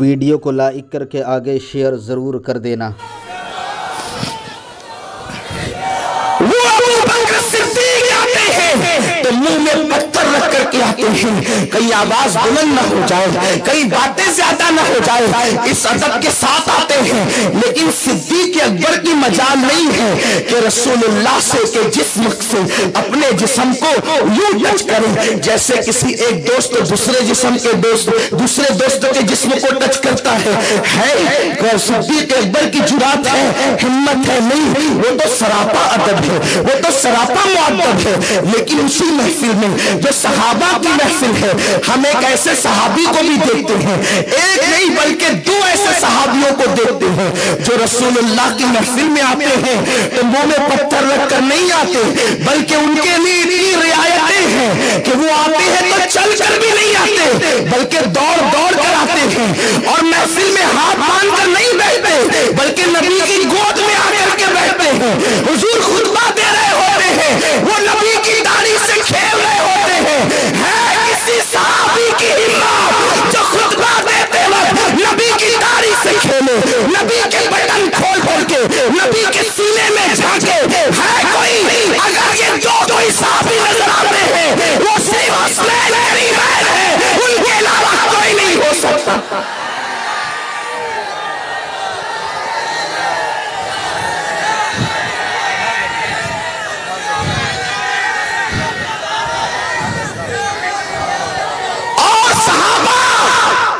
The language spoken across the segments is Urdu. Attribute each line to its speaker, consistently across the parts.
Speaker 1: ویڈیو کو لائک کر کے آگے شیئر ضرور کر دینا۔
Speaker 2: وہ ابو بکر صدیق آتے ہیں تو منہ میں پتھر رکھ کر کے آتے ہیں، کہیں آواز بلند نہ ہو جائے، کہیں باتیں زیادہ نہ ہو جائے، اس ادب کے ساتھ آتے ہیں۔ لیکن صدیق اکبر کی مجال نہیں ہے کہ رسول اللہ سے کے جسم سے اپنے جسم کو یوں ٹچ کریں جیسے کسی ایک دوست دوسرے جسم کے دوسرے دوست کے جسم کو ٹچ کرتا ہے۔ صدیق اکبر کی جرات ہے، ہمت ہے نہیں، وہ تو سراپا ادب ہے، وہ تو سراپا مؤدب ہے۔ لیکن اسی محفل میں جو صحابہ کی محفل ہے، ہم ایک ایسے صحابی کو بھی دیکھتے ہیں، ایک نہیں بلکہ دو ایسے صحابیوں کو دیکھتے ہیں جو رسول اللہ کی محفل میں آتے ہیں تو منہ میں پتھر رکھ کر نہیں آتے، بلکہ ان کے لیے اتنی رعایتیں ہیں کہ وہ آتے ہیں تو چل کر بھی نہیں آتے بلکہ دوڑ دوڑ کر آتے ہیں، اور محفل میں ہاتھ باندھ کر نہیں بیٹھتے بلکہ نبی کی گود میں آ کر کے بیٹھتے ہیں۔ حضور خطبہ دے رہے ہوتے ہیں، وہ نبی کی داڑھی سے کھیل رہے ہوتے ہیں۔ ہے کسی صحابی کی ہمت جو خطبہ دیتے وقت نبی کی داڑھی سے کھیلے، نبی کے بٹن کھول کر کے نبی کے سینے میں جھانکے؟ ہے کوئی؟ اگر یہ دو صحابی نظر آتے ہیں وہ صرف حسنین کریمین ہیں، ان کے علاوہ کوئی نہیں ہو سکتا۔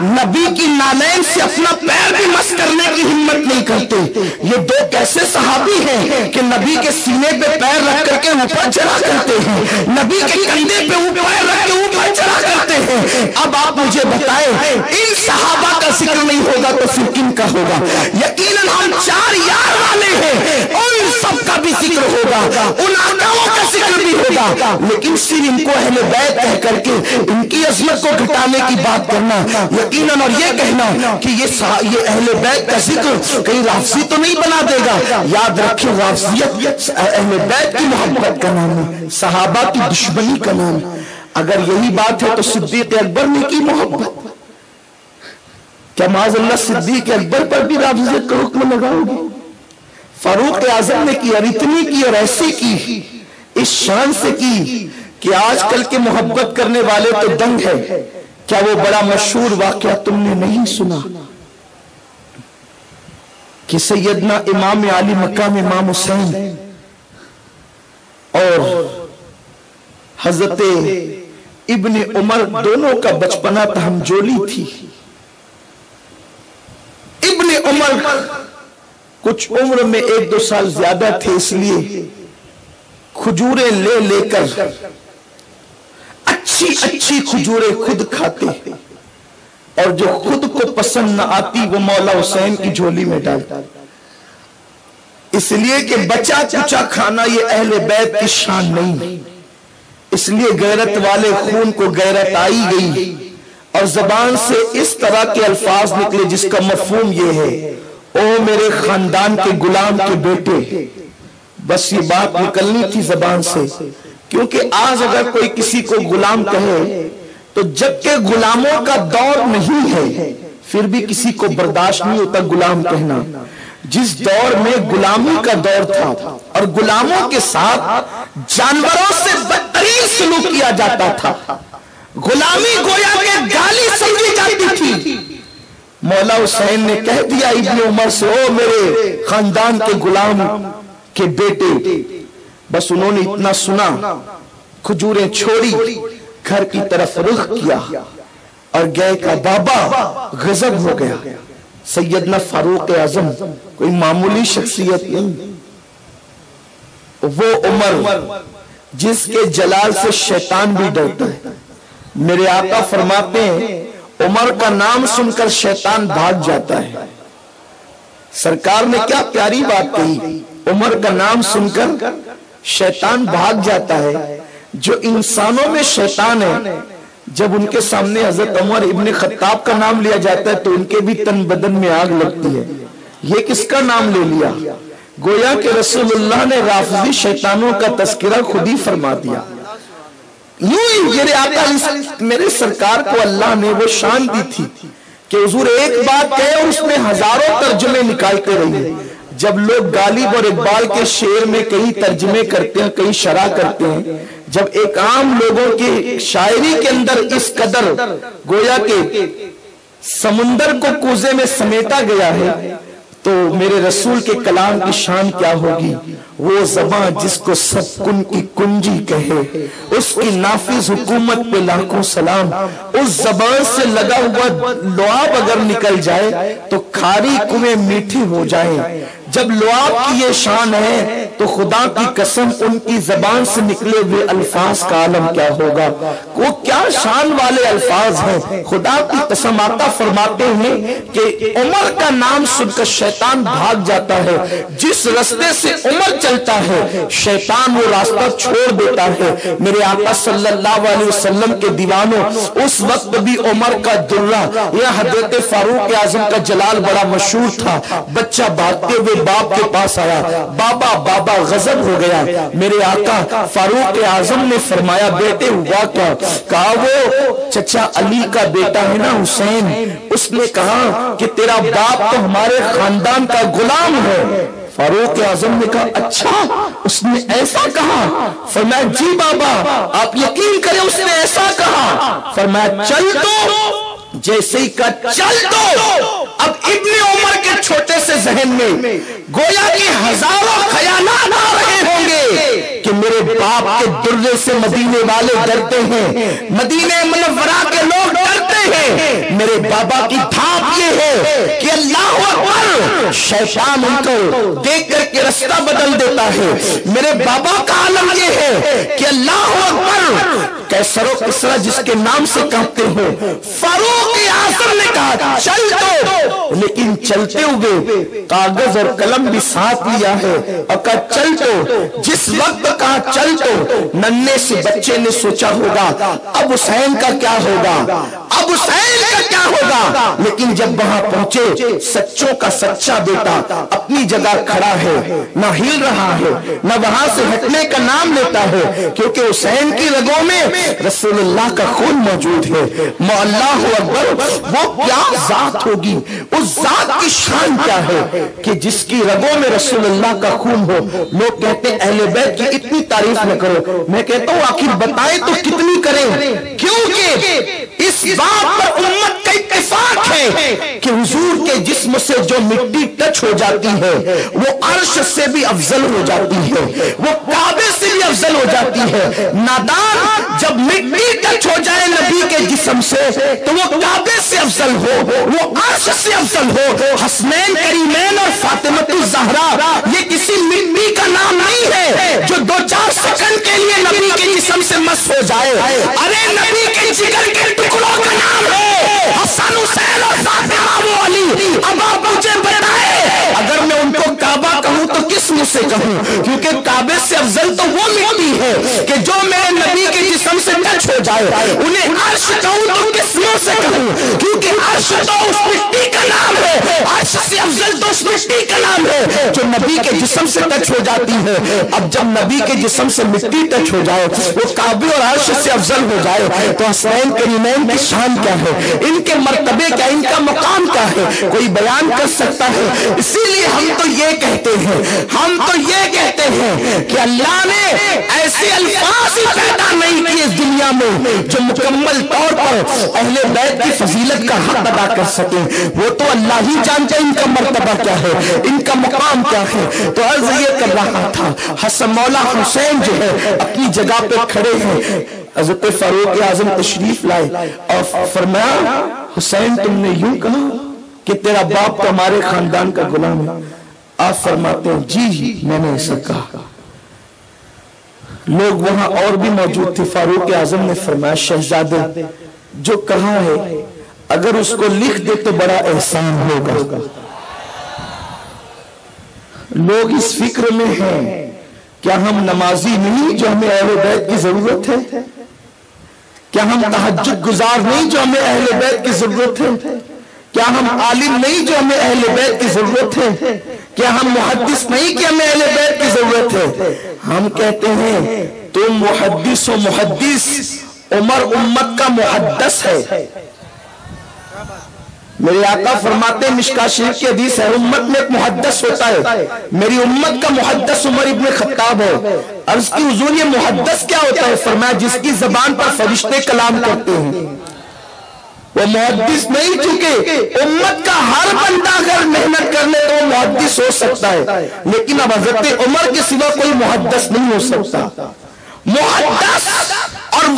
Speaker 2: نبی کی نالین سے اپنا پیر بھی مس کرنے کی ہمت نہیں کرتے۔ یہ دو کیسے صحابی ہیں کہ نبی کے سینے پہ پیر رکھ کر کے اوپر چڑھا کرتے ہیں، نبی کے کندھے پہ پیر رکھ کے اوپر چڑھا کرتے ہیں۔ اب آپ مجھے بتائیں ان صحابہ کا ذکر نہیں ہوگا تو پھر کن کا ہوگا؟ یقیناً ہم چار یار والے ہیں، ان سب کا بھی ذکر ہوگا، ان آقاؤں کا ذکر بھی ہوگا، لیکن صرف ان کو اہل بیت کہہ کر کے ان کی عظمت کو گھٹانے کی بات کرنا یقیناً، اور یہ کہنا کہ یہ اہل بیت کا ذکر کہیں رافضی تو نہیں بنا دے گا۔ یاد رکھیں رافضیت اہل بیت کی محبت کا نام ہے، صحابہ کی دشمنی کا نام ہے۔ اگر یہی بات ہے تو صدیق اکبر نے کی محبت، کیا معاذ اللہ صدیق اکبر پر بھی رافضیت کا حکم لگاؤ گے؟ فاروق اعظم نے کی اور اتنی کی اور ایسی کی، اس شان سے کی کہ آج کل کے محبت کرنے والے تو دنگ ہے۔ کیا وہ بڑا مشہور واقعہ تم نے نہیں سنا کہ سیدنا امام علی مقام امام حسین اور حضرت ابن عمر دونوں کا بچپنا تہمجولی تھی؟ ابن عمر کچھ عمر میں 1-2 سال زیادہ تھے، اس لیے کھجوریں لے لے کر اچھی کھجوریں خود کھاتے اور جو خود کو پسند نہ آتی وہ مولا حسین کی جھولی میں ڈالتا، اس لیے کہ بچا کچا کھانا یہ اہل بیت کی شان نہیں۔ اس لیے غیرت والے خون کو غیرت آئی گئی اور زبان سے اس طرح کے الفاظ نکلے جس کا مفہوم یہ ہے، او میرے خاندان کے غلام کے بیٹے۔ بس یہ بات نکلنی تھی زبان سے، کیونکہ آج اگر کوئی کسی کو غلام کہے تو جبکہ غلاموں کا دور نہیں ہے پھر بھی کسی کو برداشت نہیں ہوتا غلام کہنا۔ جس دور میں غلامی کا دور تھا اور غلاموں کے ساتھ جانوروں سے بدترین سلوک کیا جاتا تھا، غلامی گویا کہ گالی سمجھی جاتی تھی، مولا حسین نے کہہ دیا ابن عمر سے، او میرے خاندان کے غلام کے بیٹے۔ بس انہوں نے اتنا سنا، کھجوریں چھوڑی، گھر کی طرف رخ کیا اور گئے کا بابا غضب ہو گیا۔ سیدنا فاروق اعظم کوئی معمولی شخصیت نہیں، وہ عمر جس کے جلال سے شیطان بھی ڈرتا ہے۔ میرے آقا فرماتے ہیں عمر کا نام سن کر شیطان بھاگ جاتا ہے۔ سرکار نے کیا پیاری بات کہی، عمر کا نام سن کر شیطان بھاگ جاتا ہے۔ جو انسانوں میں شیطان ہے، جب ان کے سامنے حضرت عمر ابن خطاب کا نام لیا جاتا ہے تو ان کے بھی تن بدن میں آگ لگتی ہے۔ یہ کس کا نام لے لیا؟ گویا کہ رسول اللہ نے رافضی شیطانوں کا تذکرہ خود ہی فرما دیا۔ یوں ہی میرے آقا میرے سرکار کو اللہ نے وہ شان دی تھی کہ حضور ایک بات کہے اور اس میں ہزاروں ترجمے نکالتے رہیے. جب لوگ غالب اور اقبال کے شعر میں کئی ترجمے کرتے ہیں، کئی شرح کرتے ہیں، جب ایک عام لوگوں کی شاعری کے اندر اس قدر گویا کہ سمندر کو کوزے میں سمیٹا گیا ہے، تو میرے رسول کے کلام کی شان کیا ہوگی. وہ زبان جس کو سب کن کی کنجی کہے، اس کی نافذ حکومت پہ لاکھوں سلام. اس زبان سے لگا ہوا لعاب اگر نکل جائے تو کھاری کنویں میٹھی ہو جائیں. جب لعاب کی یہ شان ہے تو خدا کی قسم ان کی زبان سے نکلے ہوئے الفاظ کا عالم کیا ہوگا. وہ کیا شان والے الفاظ ہیں. خدا کی قسم آقا فرماتے ہیں کہ عمر کا نام سن کر شیطان بھاگ جاتا ہے. جس رستے سے عمر چلتا ہے شیطان وہ راستہ چھوڑ دیتا ہے. میرے آقا صلی اللہ علیہ وسلم کے دیوانوں، اس وقت بھی عمر کا درہ یا حضرت فاروق اعظم کا جلال بڑا مشہور تھا. بچہ بھاگتے ہوئے باپ کے پاس آیا، بابا بابا غضب ہو گیا. میرے آقا فاروق اعظم نے فرمایا بیٹے ہوا کیا؟ کہا وہ چچا علی کا بیٹا ہے نا حسین. اس نے کہا کہ تیرا باپ تو ہمارے خاندان کا غلام ہے. فاروق اعظم نے کہا اچھا اس نے ایسا کہا؟ فرمایا جی بابا آپ یقین کریں اس نے ایسا کہا. فرمایا چل تو. جیسے ہی کہا چل تو، اب ابن عمر کے چھوٹے سے ذہن میں گویا کہ ہزاروں خیالات آ رہے ہوں گے کہ میرے باپ کے درے سے مدینے والے ڈرتے ہیں، مدینے منورہ کے لوگ ڈرتے ہیں. میرے بابا کی دھاپ یہ ہے کہ اللہ اکبر، شیطان ان کو دیکھ کر کے رستہ بدل دیتا ہے. میرے بابا کا عالم یہ ہے کہ اللہ اکبر، کیسر و کسرا جس کے نام سے کہتے ہو. فاروق اعظم نے کہا چل تو، لیکن چلتے ہوئے کاغذ اور قلم بھی ساتھ لیا ہے اور کہا چل تو. جس وقت کہا چل تو، ننھے سے بچے نے سوچا ہوگا اب حسین کا کیا ہوگا، اب حسین کا کیا ہوگا. لیکن جب وہاں پہنچے سچوں کا سچا بیٹا اپنی جگہ کھڑا ہے، نہ ہل رہا ہے، نہ وہاں سے ہٹنے کا نام لیتا ہے، کیونکہ حسین کی رگوں میں رسول اللہ کا خون موجود ہے. اللہ اکبر، وہ کیا ذات ہوگی، اس ذات کی شان کیا ہے کہ جس کی رگوں میں رسول اللہ کا خون ہو. لوگ کہتے ہیں اہل بیت کی اتنی تعریف نہ کرو. میں کہتا ہوں آخر بتائیں تو کتنی کریں، کیونکہ اس بات پر امت کا اتفاق ہے کہ حضور کے جسم سے جو مٹی ٹچ ہو جاتی ہے وہ عرش سے بھی افضل ہو جاتی ہے، وہ کعبے سے بھی افضل ہو جاتی ہے. نادان جب مٹی ٹچ ہو جائے نبی کے جسم سے تو وہ کعبے سے افضل ہو، وہ عرش سے افضل ہو. حسنین کریمین اور فاطمۃ الزہرا یہ کسی مٹی کا نام نہیں ہے جو 2-4 سیکنڈ کے لیے نبی کے جسم سے مس ہو جائے. ارے نبی کے جگر کے ٹکڑوں کا نام ہے حسن، حسین اور فاطمہ و علی. اب آپ مجھے بتائیں اگر میں ان کو کعبہ کہوں تو کس منہ سے کہوں، کیونکہ کعبے سے افضل تو وہ مٹی ہے کہ جو میرے نبی کے جسم سے ٹچ ہو جائے. انہیں عرش کہوں تو کس منہ سے کہوں، کیونکہ عرش تو اس مٹی کا نام ہے، عرش سے افضل تو اس مٹی کا نام ہے جو نبی کے جسم سے ٹچ ہو جاتی ہے. اب جب نبی کے جسم سے مٹی ٹچ ہو جائے، وہ کعبے اور عرش سے افضل ہو جائے، تو حسین کریمین کی شان کیا ہے، ان کے مرتبے کیا، ان کا مقام کیا ہے، کوئی بیان کر سکتا ہے. اسی لیے ہم تو یہ کہتے ہیں کہ اللہ نے ایسے الفاظ ہی پیدا نہیں کیے اس دنیا میں جو مکمل طور پر اہل بیت کی فضیلت کا حق ادا کر سکیں. وہ تو اللہ ہی جانتے ان کا مرتبہ کیا ہے، ان کا مقام کیا ہے. تو عرض یہ کر رہا تھا، حسن مولا حسین جو ہے اپنی جگہ پہ کھڑے ہیں. حضرت فاروق اعظم تشریف لائے اور فرمایا حسین تم نے یوں کہا کہ تیرا باپ تو ہمارے خاندان کا غلام ہے. آپ فرماتے ہیں جی میں نے ایسا کہا. لوگ وہاں اور بھی موجود تھے. فاروق اعظم نے فرمایا شہزادے جو کہا ہے اگر اس کو لکھ دے تو بڑا احسان ہوگا. لوگ اس فکر میں ہیں کیا ہم نمازی نہیں جو ہمیں اہل بیت کی ضرورت ہے، کیا ہم تہجد گزار نہیں جو ہمیں اہل بیت کی ضرورت ہے، کیا ہم عالم نہیں جو ہمیں اہل بیت کی ضرورت ہے، کیا ہم محدث نہیں کہ ہمیں اہل بیت کی ضرورت ہے. ہم کہتے ہیں تم محدث و محدث، عمر امت کا محدث ہے. میرے آقا فرماتے ہیں، مشکاہ شریف کی حدیث ہے، امت میں ایک محدث ہوتا ہے، میری امت کا محدث عمر ابن خطاب ہے۔ عرض کی حضور یہ محدث کیا ہوتا ہے؟ فرمایا جس کی زبان پر فرشتے کلام کرتے ہیں وہ محدث نہیں، چونکہ امت کا ہر بندہ اگر محنت کر لے تو وہ محدث ہو سکتا ہے، لیکن اب حضرت عمر کے سوا کوئی محدث نہیں ہو سکتا۔ محدث اور